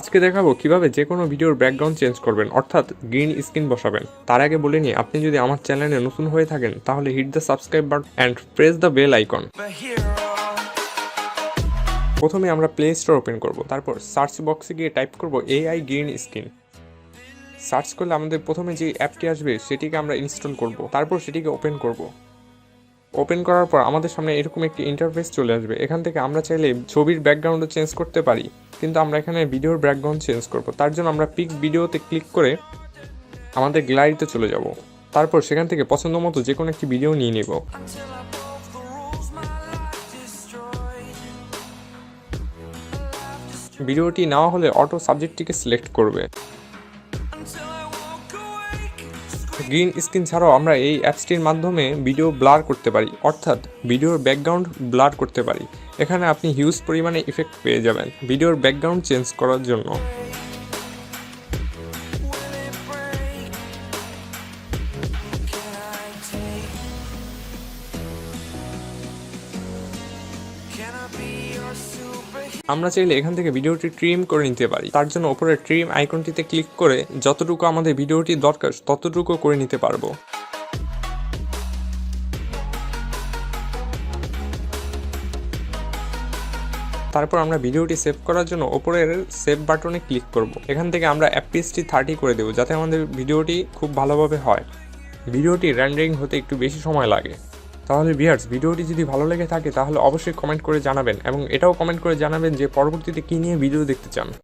আজকে দেখাবো কিভাবে যে কোনো ভিডিওর ব্যাকগ্রাউন্ড চেঞ্জ করবেন, অর্থাৎ গ্রিন স্ক্রিন বসাবেন। তার আগে বলে নিই, আপনি যদি আমার চ্যানেলে নতুন হয়ে থাকেন তাহলে hit the subscribe button and press the bell icon. প্রথমে আমরা প্লে স্টোর ওপেন করব, তারপর সার্চ বক্সে গিয়ে টাইপ করব AI গ্রিন স্ক্রিন। সার্চ করলে আমাদের প্রথমে যে অ্যাপটি আসবে সেটিকে আমরা ইনস্টল করব, তারপর সেটিকে ওপেন করব। ওপেন করার পর আমাদের সামনে এরকম একটি ইন্টারফেস চলে আসবে। এখান থেকে আমরা চাইলে ছবির ব্যাকগ্রাউন্ডও চেঞ্জ করতে পারি, কিন্তু আমরা এখানে ভিডিওর ব্যাকগ্রাউন্ড চেঞ্জ করব। তার জন্য আমরা পিক ভিডিওতে ক্লিক করে আমাদের গ্যালারিতে চলে যাব। তারপর সেখান থেকে পছন্দ মতো যে কোনো একটি ভিডিও নিয়ে নেব। ভিডিওটি নেওয়া হলে অটো সাবজেক্টটিকে সিলেক্ট করবে। গ্রিন স্ক্রিন ছাড়াও আমরা এই অ্যাপসটির মাধ্যমে ভিডিও ব্লার করতে পারি, অর্থাৎ ভিডিওর ব্যাকগ্রাউন্ড ব্লার করতে পারি। এখানে আপনি হিউজ পরিমাণে ইফেক্ট পেয়ে যাবেন ভিডিওর ব্যাকগ্রাউন্ড চেঞ্জ করার জন্য। আমরা চাইলে এখান থেকে ভিডিওটি ট্রিম করে নিতে পারি। তার জন্য উপরে ট্রিম আইকনটিতে ক্লিক করে যতটুকু আমাদের ভিডিওটি দরকার ততটুকু করে নিতে পারবো। তারপর আমরা ভিডিওটি সেভ করার জন্য উপরের সেভ বাটনে ক্লিক করব। এখান থেকে আমরা FPS 30 করে দেবো, যাতে আমাদের ভিডিওটি খুব ভালোভাবে হয়। ভিডিওটি রেন্ডারিং হতে একটু বেশি সময় লাগে। তাহলে ভিউয়ার্স, ভিডিওটি যদি ভালো লেগে থাকে তাহলে অবশ্যই কমেন্ট করে জানাবেন, এবং এটাও কমেন্ট করে জানাবেন যে পরবর্তীতে কী নিয়ে ভিডিও দেখতে চান।